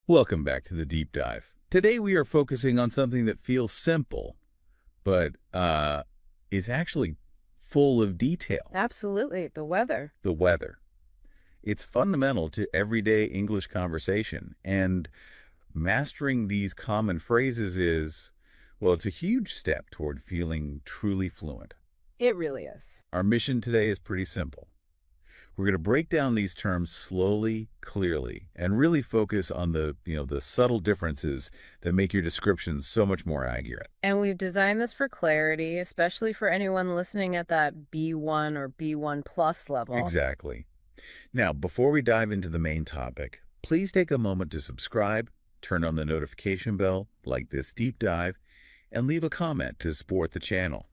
Welcome back to the deep dive. Today we are focusing on something that feels simple, but is actually full of detail. Absolutely. The weather. The weather. It's fundamental to everyday English conversation, and mastering these common phrases is, well, it's a huge step toward feeling truly fluent. It really is. Our mission today is pretty simple. We're going to break down these terms slowly, clearly, and really focus on the subtle differences that make your descriptions so much more accurate. And we've designed this for clarity, especially for anyone listening at that B1 or B1 plus level. Exactly. Now, before we dive into the main topic, please take a moment to subscribe, turn on the notification bell, like this deep dive, and leave a comment to support the channel.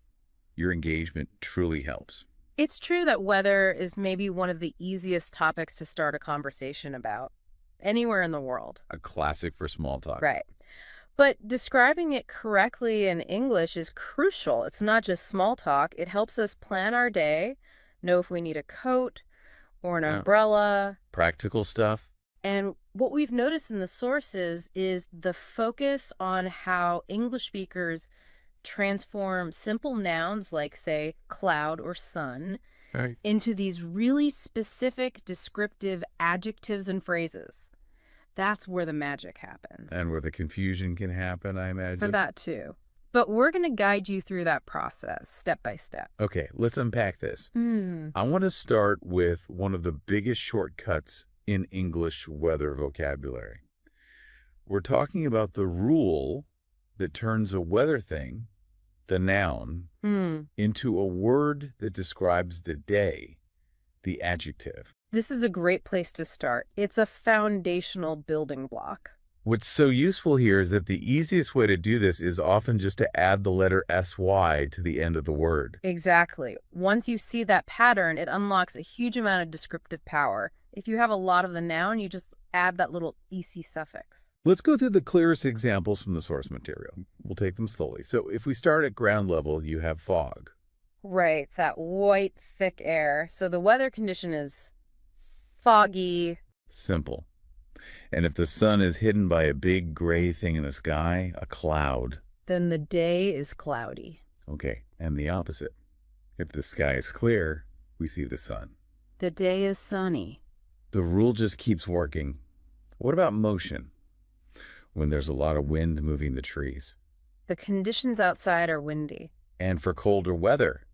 Your engagement truly helps. It's true that weather is maybe one of the easiest topics to start a conversation about anywhere in the world. A classic for small talk. Right. But describing it correctly in English is crucial. It's not just small talk. It helps us plan our day, know if we need a coat or an umbrella. Practical stuff. And what we've noticed in the sources is the focus on how English speakers transform simple nouns like, say, cloud or sun into these really specific descriptive adjectives and phrases. That's where the magic happens. And where the confusion can happen, I imagine. For that, too. But we're going to guide you through that process, step by step. Okay, let's unpack this. I want to start with one of the biggest shortcuts in English weather vocabulary. We're talking about the rule that turns a weather thing, the noun, into a word that describes the day, the adjective. This is a great place to start. It's a foundational building block. What's so useful here is that the easiest way to do this is often just to add the letter sy to the end of the word. Exactly. Once you see that pattern, it unlocks a huge amount of descriptive power. If you have a lot of the noun, you just add that little ec suffix. Let's go through the clearest examples from the source material. We'll take them slowly. So if we start at ground level, you have fog. Right, that white, thick air. So the weather condition is foggy. Simple. And if the sun is hidden by a big gray thing in the sky, a cloud, then the day is cloudy. Okay, and the opposite. If the sky is clear, we see the sun. The day is sunny. The rule just keeps working. What about motion? When there's a lot of wind moving the trees. The conditions outside are windy. And for colder weather,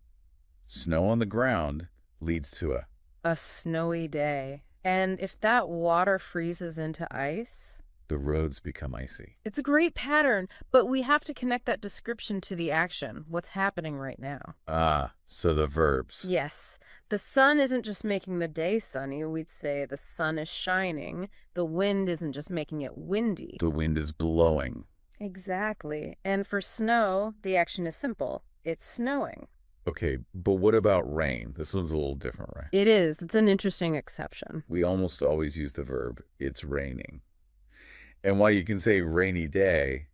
snow on the ground leads to a snowy day. And if that water freezes into ice, the roads become icy. It's a great pattern, but we have to connect that description to the action, what's happening right now. So the verbs. Yes. The sun isn't just making the day sunny. We'd say the sun is shining. The wind isn't just making it windy. The wind is blowing. Exactly. And for snow, the action is simple. It's snowing. Okay, but what about rain? This one's a little different, right? It is. It's an interesting exception. We almost always use the verb, it's raining. And while you can say rainy day,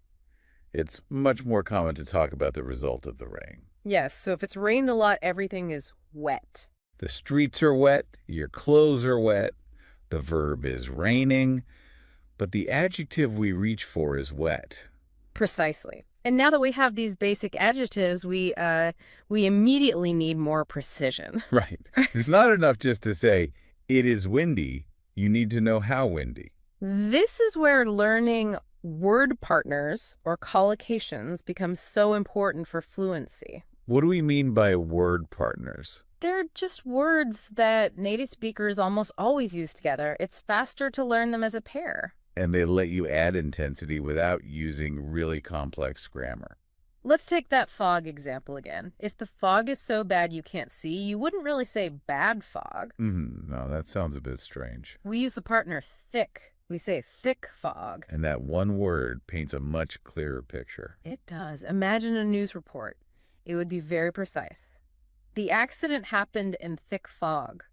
it's much more common to talk about the result of the rain. Yes, so if it's rained a lot, everything is wet. The streets are wet, your clothes are wet, the verb is raining, but the adjective we reach for is wet. Precisely. And now that we have these basic adjectives, we immediately need more precision. Right. It's not enough just to say, it is windy. You need to know how windy. This is where learning word partners or collocations becomes so important for fluency. What do we mean by word partners? They're just words that native speakers almost always use together. It's faster to learn them as a pair. And they let you add intensity without using really complex grammar. Let's take that fog example again. If the fog is so bad you can't see, you wouldn't really say bad fog. No, that sounds a bit strange. We use the partner thick. We say thick fog. And that one word paints a much clearer picture. It does. Imagine a news report. It would be very precise. The accident happened in thick fog.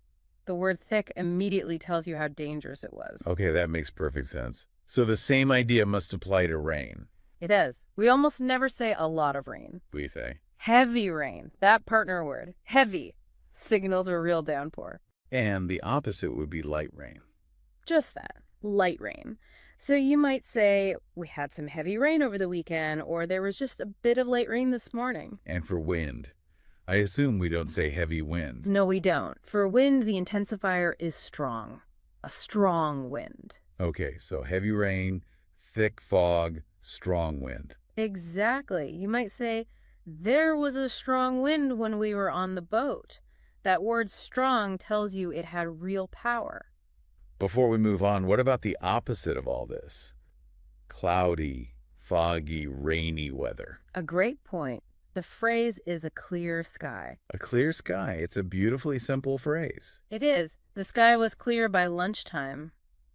The word thick immediately tells you how dangerous it was. Okay, that makes perfect sense. So the same idea must apply to rain. It does. We almost never say a lot of rain. We say heavy rain. That partner word, heavy, signals a real downpour. And the opposite would be light rain. Just that, light rain. So you might say, we had some heavy rain over the weekend, or there was just a bit of light rain this morning. And for wind, I assume we don't say heavy wind. No, we don't. For wind, the intensifier is strong. A strong wind. Okay, so heavy rain, thick fog, strong wind. Exactly. You might say, there was a strong wind when we were on the boat. That word strong tells you it had real power. Before we move on, what about the opposite of all this? Cloudy, foggy, rainy weather. A great point. The phrase is a clear sky. A clear sky. It's a beautifully simple phrase. It is. The sky was clear by lunchtime.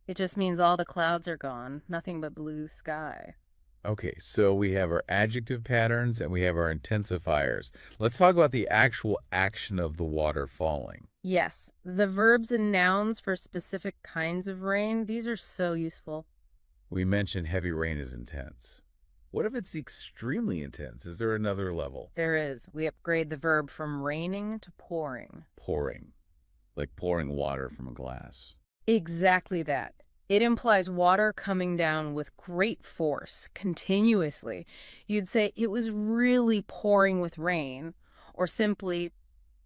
It just means all the clouds are gone, nothing but blue sky. Okay, so we have our adjective patterns and we have our intensifiers. Let's talk about the actual action of the water falling. Yes, the verbs and nouns for specific kinds of rain, these are so useful. We mentioned heavy rain is intense. What if it's extremely intense? Is there another level? There is. We upgrade the verb from raining to pouring. Pouring, like pouring water from a glass. Exactly that. It implies water coming down with great force, continuously. You'd say it was really pouring with rain, or simply,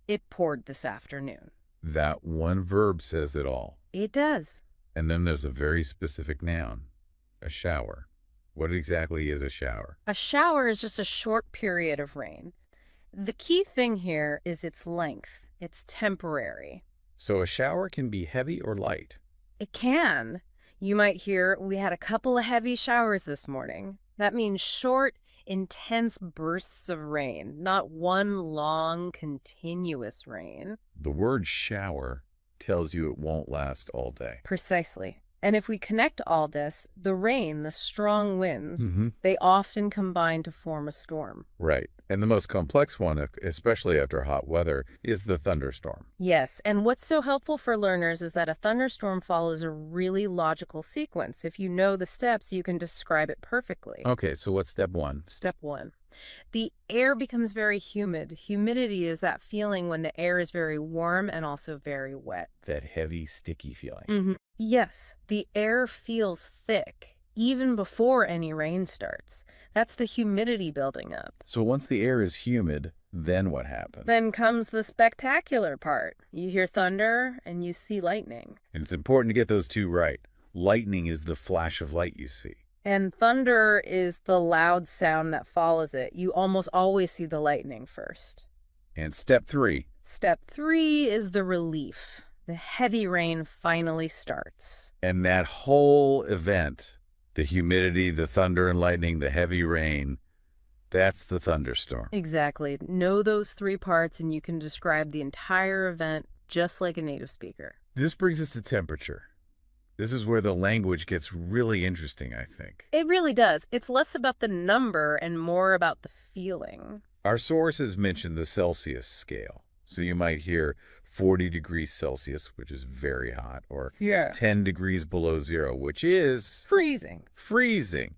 it poured this afternoon. That one verb says it all. It does. And then there's a very specific noun, a shower. What exactly is a shower? A shower is just a short period of rain. The key thing here is its length. It's temporary. So a shower can be heavy or light. It can. You might hear, we had a couple of heavy showers this morning. That means short, intense bursts of rain, not one long, continuous rain. The word shower tells you it won't last all day. Precisely. And if we connect all this, the rain, the strong winds, they often combine to form a storm. Right. And the most complex one, especially after hot weather, is the thunderstorm. Yes, and what's so helpful for learners is that a thunderstorm follows a really logical sequence. If you know the steps, you can describe it perfectly. Okay, so what's step one? Step one. The air becomes very humid. Humidity is that feeling when the air is very warm and also very wet. That heavy, sticky feeling. Yes, the air feels thick, even before any rain starts. That's the humidity building up. So once the air is humid, then what happens? Then comes the spectacular part. You hear thunder and you see lightning. And it's important to get those two right. Lightning is the flash of light you see. And thunder is the loud sound that follows it. You almost always see the lightning first. And step three. Step three is the relief. The heavy rain finally starts. And that whole event, the humidity, the thunder and lightning, the heavy rain, that's the thunderstorm. Exactly. Know those three parts and you can describe the entire event just like a native speaker. This brings us to temperature. This is where the language gets really interesting, I think. It really does. It's less about the number and more about the feeling. Our sources mention the Celsius scale. So you might hear 40 degrees Celsius, which is very hot, or 10 degrees below zero, which is freezing. Freezing.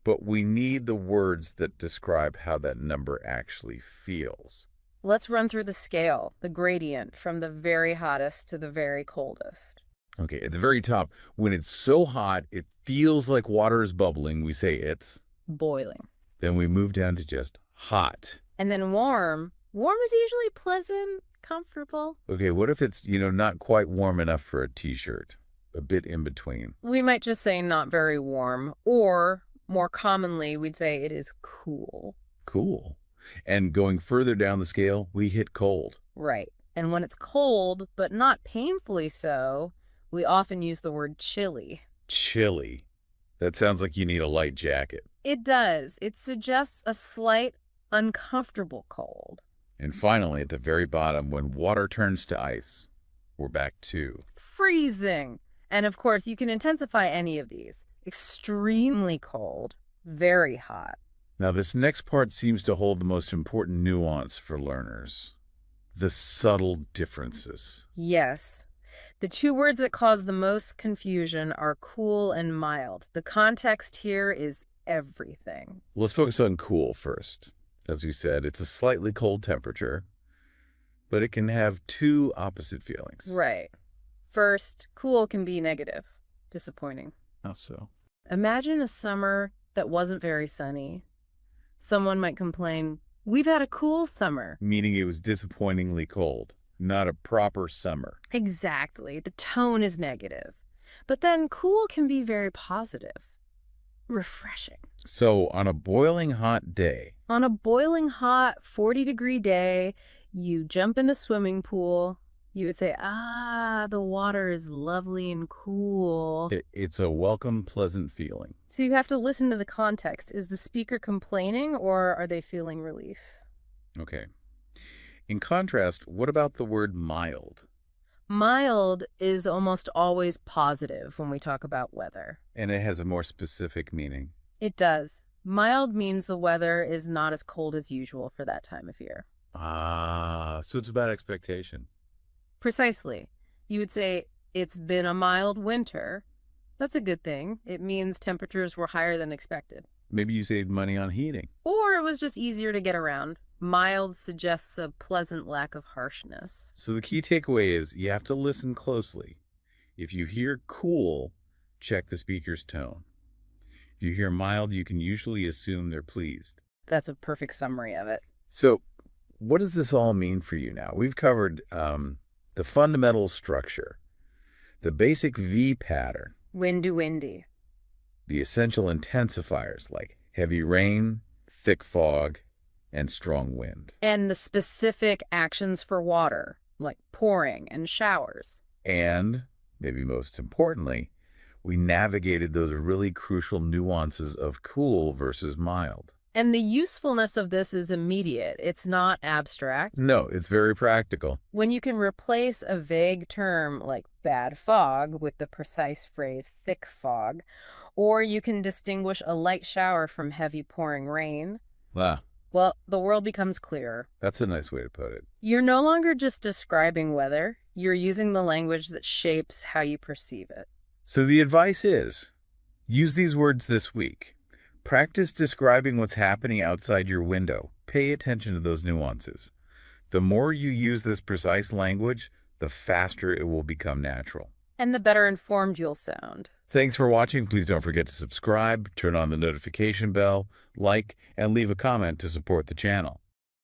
But we need the words that describe how that number actually feels. Let's run through the scale, the gradient, from the very hottest to the very coldest. Okay, at the very top, when it's so hot, it feels like water is bubbling, we say it's boiling. Then we move down to just hot. And then warm. Warm is usually pleasant, comfortable. Okay, what if it's, not quite warm enough for a t-shirt? A bit in between. We might just say not very warm, or more commonly, we'd say it is cool. Cool. And going further down the scale, we hit cold. Right. And when it's cold, but not painfully so, we often use the word chilly. Chilly. That sounds like you need a light jacket. It does. It suggests a slight, uncomfortable cold. And finally, at the very bottom, when water turns to ice, we're back to freezing. And of course, you can intensify any of these. Extremely cold, very hot. Now, this next part seems to hold the most important nuance for learners. The subtle differences. Yes. The two words that cause the most confusion are cool and mild. The context here is everything. Let's focus on cool first. As we said, it's a slightly cold temperature, but it can have two opposite feelings. Right. First, cool can be negative, disappointing. How so? Imagine a summer that wasn't very sunny. Someone might complain, "We've had a cool summer." Meaning it was disappointingly cold, not a proper summer. Exactly. The tone is negative. But then cool can be very positive, refreshing. So on a boiling hot day, On a boiling hot 40-degree day, you jump in a swimming pool. You would say, the water is lovely and cool. it's a welcome, pleasant feeling. So you have to listen to the context. Is the speaker complaining or are they feeling relief? Okay. In contrast, what about the word mild? Mild is almost always positive when we talk about weather. And it has a more specific meaning. It does. Mild means the weather is not as cold as usual for that time of year. So it's about expectation. Precisely. You would say, it's been a mild winter. That's a good thing. It means temperatures were higher than expected. Maybe you saved money on heating. Or it was just easier to get around. Mild suggests a pleasant lack of harshness. So the key takeaway is you have to listen closely. If you hear cool, check the speaker's tone. If you hear mild, you can usually assume they're pleased. That's a perfect summary of it. So what does this all mean for you now? We've covered the fundamental structure, the basic V pattern, Windy. the essential intensifiers like heavy rain, thick fog, and strong wind. And the specific actions for water, like pouring and showers. And, maybe most importantly, we navigated those really crucial nuances of cool versus mild. And the usefulness of this is immediate. It's not abstract. No, it's very practical. When you can replace a vague term like bad fog with the precise phrase thick fog, or you can distinguish a light shower from heavy pouring rain, well, the world becomes clearer. That's a nice way to put it. You're no longer just describing weather. You're using the language that shapes how you perceive it. So the advice is, use these words this week. Practice describing what's happening outside your window. Pay attention to those nuances. The more you use this precise language, the faster it will become natural. And the better informed you'll sound. Thanks for watching. Please don't forget to subscribe, turn on the notification bell, like, and leave a comment to support the channel.